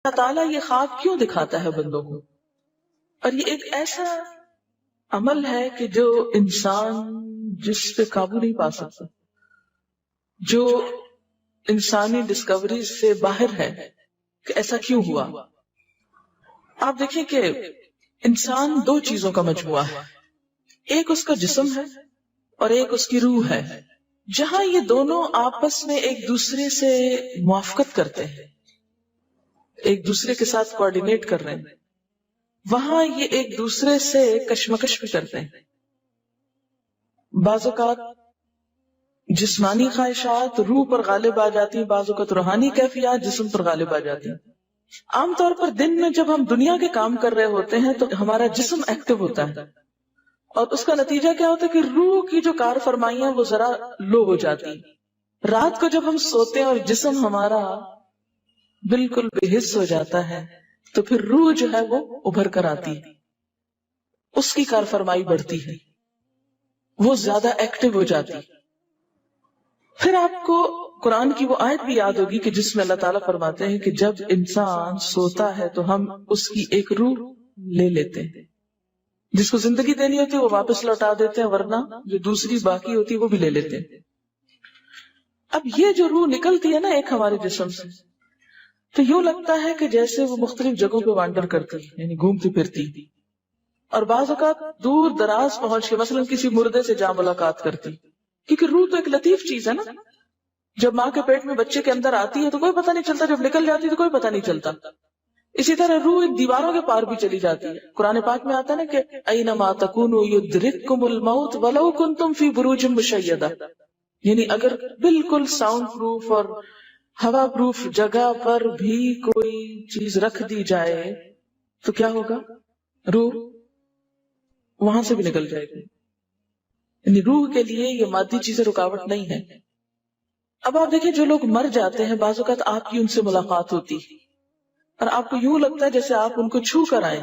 اللہ تعالیٰ یہ خواب کیوں دکھاتا ہے بندوں کو؟ اور یہ ایک ایسا عمل ہے کہ جو انسان جس پہ قابو نہیں پا سکتا، جو انسانی ڈسکوری سے باہر ہے کہ ایسا کیوں ہوا۔ آپ دیکھیں کہ انسان دو چیزوں کا مجموعہ ہے، ایک اس کا جسم ہے اور ایک اس کی روح ہے۔ جہاں یہ دونوں آپس میں ایک دوسرے سے موافقت کرتے ہیں، ایک دوسرے کے ساتھ کوآرڈینیٹ کر رہے ہیں، وہاں یہ ایک دوسرے سے کشمکش بھی کرتے ہیں۔ بعض اوقات جسمانی خواہشات روح پر غالب آ جاتی ہیں، بعض اوقات روحانی کیفیات جسم پر غالب آ جاتی ہیں۔ عام طور پر دن میں جب ہم دنیا کے کام کر رہے ہوتے ہیں تو ہمارا جسم ایکٹیو ہوتا ہے، اور اس کا نتیجہ کیا ہوتا ہے کہ روح کی جو کار فرمائیاں وہ ذرا لو ہو جاتی۔ رات کو جب ہم سوتے ہیں اور جسم ہمارا بالکل بے حس ہو جاتا ہے تو پھر روح جو ہے وہ ابھر کر آتی ہے، اس کی کار فرمائی بڑھتی ہے، وہ زیادہ ایکٹیو ہو جاتی۔ پھر آپ کو قرآن کی وہ آیت بھی یاد ہوگی کہ جس میں اللہ تعالیٰ فرماتے ہیں کہ جب انسان سوتا ہے تو ہم اس کی ایک روح لے لیتے ہیں، جس کو زندگی دینی ہوتی ہے وہ واپس لوٹا دیتے ہیں، ورنہ جو دوسری باقی ہوتی ہے وہ بھی لے لیتے ہیں۔ اب یہ جو روح نکلتی ہے نا ایک ہمارے جسم سے، تو یوں لگتا ہے کہ جیسے وہ مختلف جگہوں پہ وانڈر کرتی، یعنی گھومتی پھرتی، اور بعض اوقات دور دراز پہنچ کے مثلا کسی مردے سے جا ملاقات کرتی، کیونکہ روح تو ایک لطیف چیز ہے نا۔ جب ماں کے پیٹ میں بچے کے اندر آتی ہے تو کوئی پتہ نہیں چلتا، جب نکل جاتی ہے تو کوئی پتہ نہیں چلتا۔ اسی طرح روح دیواروں کے پار بھی چلی جاتی ہے۔ قرآن پاک میں آتا ہے نا کہ اینما تکونوا یدرککم الموت ولو کنتم فی بروج مشیدہ، یعنی اگر بالکل ساؤنڈ پروف اور ہوا پروف جگہ پر بھی کوئی چیز رکھ دی جائے تو کیا ہوگا؟ روح وہاں سے بھی نکل جائے گی۔ یعنی روح کے لیے یہ مادی چیزیں رکاوٹ نہیں ہے۔ اب آپ دیکھیں جو لوگ مر جاتے ہیں بعض اوقات آپ کی ان سے ملاقات ہوتی اور آپ کو یوں لگتا ہے جیسے آپ ان کو چھو کر آئے،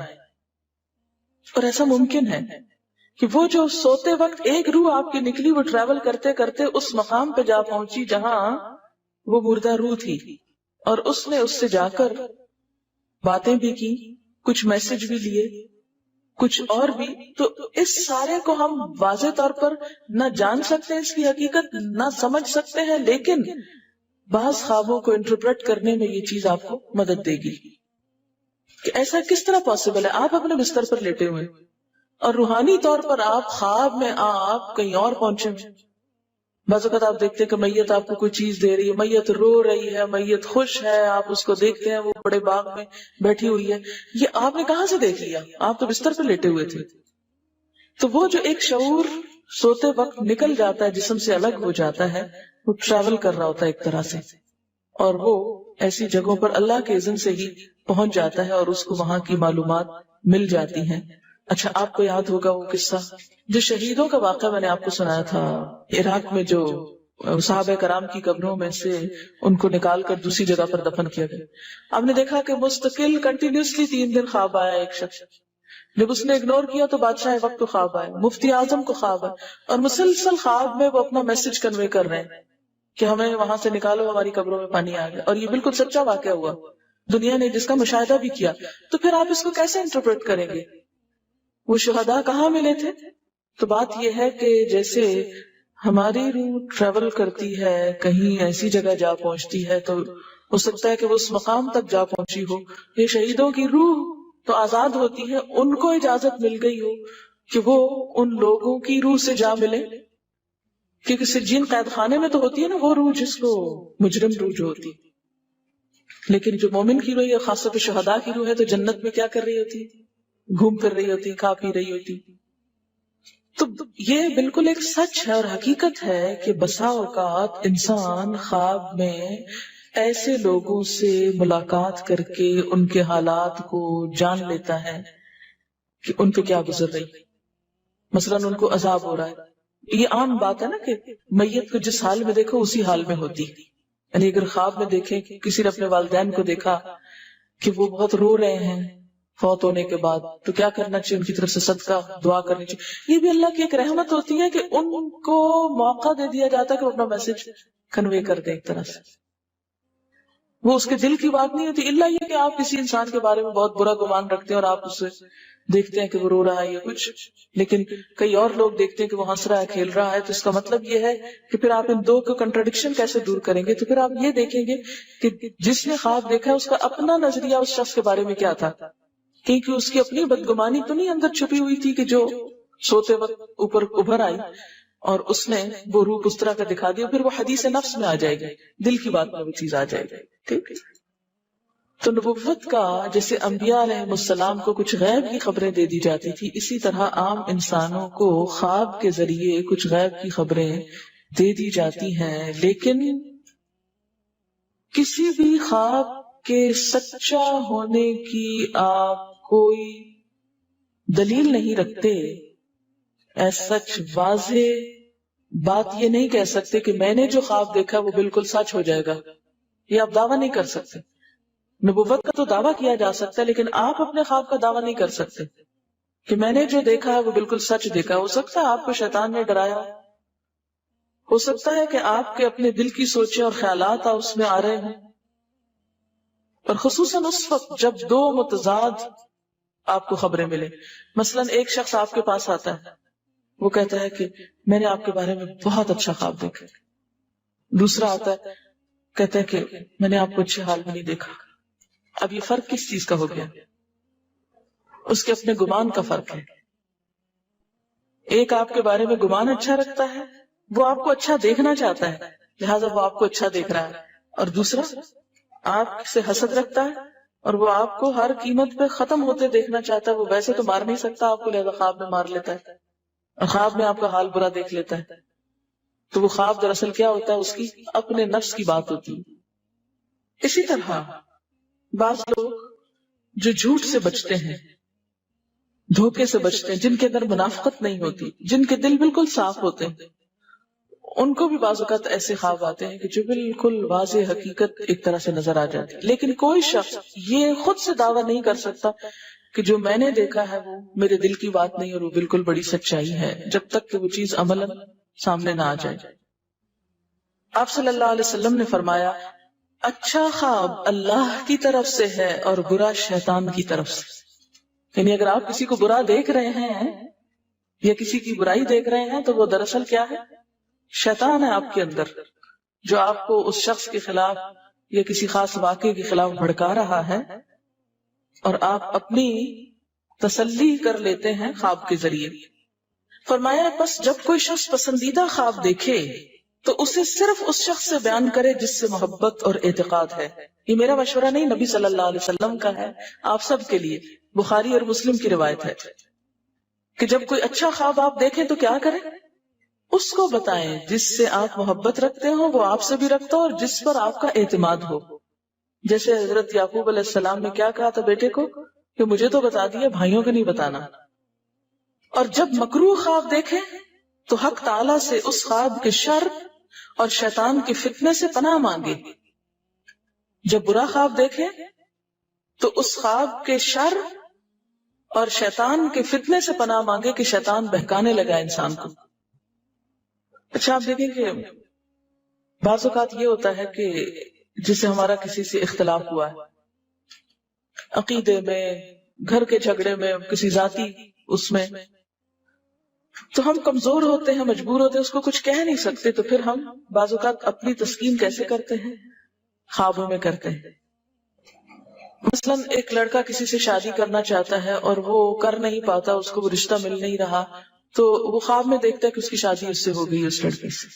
اور ایسا ممکن ہے کہ وہ جو سوتے وقت ایک روح آپ کی نکلی وہ ٹریول کرتے کرتے اس مقام پہ جا پہنچی جہاں وہ مردہ روح تھی، اور اس نے اس سے جا کر باتیں بھی کی، کچھ میسج بھی لیے، کچھ اور بھی۔ تو اس سارے کو ہم واضح طور پر نہ جان سکتے ہیں، اس کی حقیقت نہ سمجھ سکتے ہیں، لیکن بعض خوابوں کو انٹرپریٹ کرنے میں یہ چیز آپ کو مدد دے گی کہ ایسا کس طرح پاسبل ہے۔ آپ اپنے بستر پر لیٹے ہوئے اور روحانی طور پر آپ خواب میں آپ کہیں اور پہنچے ہوئے۔ بعض اوقات آپ دیکھتے ہیں کہ میت آپ کو کوئی چیز دے رہی ہے، میت رو رہی ہے، میت خوش ہے، آپ اس کو دیکھتے ہیں وہ بڑے باغ میں بیٹھی ہوئی ہے۔ یہ آپ نے کہاں سے دیکھ لیا؟ آپ تو بستر پہ لیٹے ہوئے تھے۔ تو وہ جو ایک شعور سوتے وقت نکل جاتا ہے، جسم سے الگ ہو جاتا ہے، وہ ٹریول کر رہا ہوتا ہے ایک طرح سے، اور وہ ایسی جگہوں پر اللہ کے اذن سے ہی پہنچ جاتا ہے اور اس کو وہاں کی معلومات مل جاتی ہیں۔ اچھا آپ کو یاد ہوگا وہ قصہ جو شہیدوں کا واقعہ میں نے آپ کو سنایا تھا، عراق میں جو صحابہ کرام کی قبروں میں سے ان کو نکال کر دوسری جگہ پر دفن کیا گیا۔ آپ نے دیکھا کہ مستقل کنٹینیوسلی 3 دن خواب آیا ایک شخص، جب اس نے اگنور کیا تو بادشاہ وقت کو خواب آیا، مفتی اعظم کو خواب آیا، اور مسلسل خواب میں وہ اپنا میسج کنوے کر رہے ہیں کہ ہمیں وہاں سے نکالو، ہماری قبروں میں پانی آ گیا۔ اور یہ بالکل سچا واقعہ ہوا، دنیا نے جس کا مشاہدہ بھی کیا۔ تو پھر آپ اس کو کیسے انٹرپریٹ کریں گے؟ وہ شہداء کہاں ملے تھے؟ تو بات یہ ہے کہ جیسے ہماری روح ٹریول کرتی ہے، کہیں ایسی جگہ جا پہنچتی ہے تو ہو سکتا ہے کہ وہ اس مقام تک جا پہنچی ہو۔ یہ شہیدوں کی روح تو آزاد ہوتی ہے، ان کو اجازت مل گئی ہو کہ وہ ان لوگوں کی روح سے جا ملے، کیونکہ سجین قید خانے میں تو ہوتی ہے نا وہ روح جس کو مجرم روح جو ہوتی، لیکن جو مومن کی روح یا خاص طور پہ شہداء کی روح ہے تو جنت میں کیا کر رہی ہوتی؟ گھوم پھر رہی ہوتی، کھا پی رہی ہوتی۔ تو یہ بالکل ایک سچ ہے اور حقیقت ہے کہ بسا اوقات انسان خواب میں ایسے لوگوں سے ملاقات کر کے ان کے حالات کو جان لیتا ہے کہ ان پہ کیا گزر رہی، مثلا ان کو عذاب ہو رہا ہے۔ یہ عام بات ہے نا کہ میت کو جس حال میں دیکھو اسی حال میں ہوتی، یعنی اگر خواب میں دیکھیں کہ کسی نے اپنے والدین کو دیکھا کہ وہ بہت رو رہے ہیں فوت ہونے کے بعد تو کیا کرنا چاہیے؟ ان کی طرف سے صدقہ دعا کرنی چاہیے۔ یہ بھی اللہ کی ایک رحمت ہوتی ہے کہ ان کو موقع دے دیا جاتا ہے کہ وہ اپنا میسج کنوے کر دیں ایک طرح سے۔ وہ اس کے دل کی بات نہیں ہوتی، الا یہ کہ آپ کسی انسان کے بارے میں بہت برا گمان رکھتے ہیں اور آپ اسے دیکھتے ہیں کہ وہ رو رہا ہے یا کچھ، لیکن کئی اور لوگ دیکھتے ہیں کہ وہ ہنس رہا ہے، کھیل رہا ہے، تو اس کا مطلب یہ ہے کہ پھر آپ ان دو کو کنٹرڈکشن کیسے دور کریں گے؟ تو پھر آپ یہ دیکھیں گے کہ جس نے خواب دیکھا ہے اس کا اپنا نظریہ اس شخص کے بارے میں کیا تھا، کیونکہ اس کی اپنی بدگمانی تو نہیں اندر چھپی ہوئی تھی کہ جو سوتے وقت اوپر ابھر آئی اور اس نے وہ روپ اس طرح کا دکھا دیا، پھر وہ حدیث نفس میں آ جائے گی، دل کی بات میں وہ چیز آ جائے گی. ٹھیک. تو نبوت کا جیسے انبیاء علیہ السلام کو کچھ غیب کی خبریں دے دی جاتی تھی، اسی طرح عام انسانوں کو خواب کے ذریعے کچھ غیب کی خبریں دے دی جاتی ہیں، لیکن کسی بھی خواب کے سچا ہونے کی آپ کوئی دلیل نہیں رکھتے. ایز سچ واضح بات یہ نہیں کہہ سکتے کہ میں نے جو خواب دیکھا وہ بالکل سچ ہو جائے گا، یہ آپ دعویٰ نہیں کر سکتے. نبوت کا تو دعویٰ کیا جا سکتا ہے، لیکن آپ اپنے خواب کا دعویٰ نہیں کر سکتے کہ میں نے جو دیکھا ہے وہ بالکل سچ دیکھا. ہو سکتا ہے آپ کو شیطان نے ڈرایا، ہو سکتا ہے کہ آپ کے اپنے دل کی سوچیں اور خیالات اس میں آ رہے ہیں، اور خصوصاً اس وقت جب دو متضاد آپ کو خبریں ملے. مثلاً ایک شخص آپ کے پاس آتا ہے، وہ کہتا ہے کہ میں نے آپ کے بارے میں بہت اچھا خواب دیکھا. دوسرا آتا ہے کہتا ہے کہ میں نے آپ کو اچھے حال میں نہیں دیکھا. اب یہ فرق کس چیز کا ہو گیا؟ اس کے اپنے گمان کا فرق ہے. ایک آپ کے بارے میں گمان اچھا رکھتا ہے، وہ آپ کو اچھا دیکھنا چاہتا ہے لہٰذا وہ آپ کو اچھا دیکھ رہا ہے، اور دوسرا آپ سے حسد رکھتا ہے اور وہ آپ کو ہر قیمت پہ ختم ہوتے دیکھنا چاہتا ہے. وہ ویسے تو مار نہیں سکتا آپ کو، لہذا خواب میں مار لیتا ہے اور خواب میں آپ کا حال برا دیکھ لیتا ہے. تو وہ خواب دراصل کیا ہوتا ہے؟ اس کی اپنے نفس کی بات ہوتی ہے. اسی طرح بعض لوگ جو جھوٹ سے بچتے ہیں، دھوکے سے بچتے ہیں، جن کے اندر منافقت نہیں ہوتی، جن کے دل بالکل صاف ہوتے ہیں، ان کو بھی بعض اوقات ایسے خواب آتے ہیں کہ جو بالکل واضح حقیقت ایک طرح سے نظر آ جاتی ہے. لیکن کوئی شخص یہ خود سے دعویٰ نہیں کر سکتا کہ جو میں نے دیکھا ہے وہ میرے دل کی بات نہیں اور وہ بالکل بڑی سچائی ہے، جب تک کہ وہ چیز عملاً سامنے نہ آ جائے. آپ صلی اللہ علیہ وسلم نے فرمایا اچھا خواب اللہ کی طرف سے ہے اور برا شیطان کی طرف سے. یعنی اگر آپ کسی کو برا دیکھ رہے ہیں یا کسی کی برائی دیکھ رہے ہیں تو وہ دراصل کیا ہے؟ شیطان ہے آپ کے اندر، جو آپ کو اس شخص کے خلاف یا کسی خاص واقعے کے خلاف بھڑکا رہا ہے، اور آپ اپنی تسلی کر لیتے ہیں خواب کے ذریعے. فرمایا پس جب کوئی شخص پسندیدہ خواب دیکھے تو اسے صرف اس شخص سے بیان کرے جس سے محبت اور اعتقاد ہے. یہ میرا مشورہ نہیں، نبی صلی اللہ علیہ وسلم کا ہے آپ سب کے لیے. بخاری اور مسلم کی روایت ہے کہ جب کوئی اچھا خواب آپ دیکھیں تو کیا کریں؟ اس کو بتائیں جس سے آپ محبت رکھتے ہو وہ آپ سے بھی رکھتا ہو اور جس پر آپ کا اعتماد ہو. جیسے حضرت یعقوب علیہ السلام نے کیا کہا تھا بیٹے کو کہ مجھے تو بتا دیا، بھائیوں کو نہیں بتانا. اور جب مکروہ خواب دیکھیں تو حق تعالیٰ سے اس خواب کے شر اور شیطان کے فتنے سے پناہ مانگے. جب برا خواب دیکھیں تو اس خواب کے شر اور شیطان کے فتنے سے پناہ مانگے کہ شیطان بہکانے لگا انسان کو. اچھا آپ دیکھیں کہ بعض اوقات یہ ہوتا ہے کہ جسے ہمارا کسی سے اختلاف ہوا ہے، عقیدے میں، گھر کے جھگڑے میں، کسی ذاتی اس میں، تو ہم کمزور ہوتے ہیں، مجبور ہوتے ہیں، اس کو کچھ کہہ نہیں سکتے. تو پھر ہم بعض اوقات اپنی تسکین کیسے کرتے ہیں؟ خوابوں میں کرتے ہیں. مثلا ایک لڑکا کسی سے شادی کرنا چاہتا ہے اور وہ کر نہیں پاتا، اس کو وہ رشتہ مل نہیں رہا، تو وہ خواب میں دیکھتا ہے کہ اس کی شادی اس سے ہو گئی، اس لڑکی سے.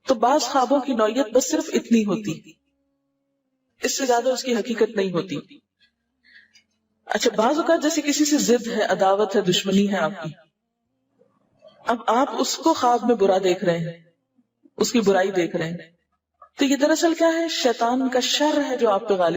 تو بعض خوابوں کی نوعیت بس صرف اتنی ہوتی، اس سے زیادہ اس کی حقیقت نہیں ہوتی. اچھا بعض اوقات جیسے کسی سے ضد ہے، عداوت ہے، دشمنی ہے آپ کی، اب آپ اس کو خواب میں برا دیکھ رہے ہیں، اس کی برائی دیکھ رہے ہیں، تو یہ دراصل کیا ہے؟ شیطان کا شر ہے جو آپ پہ غالب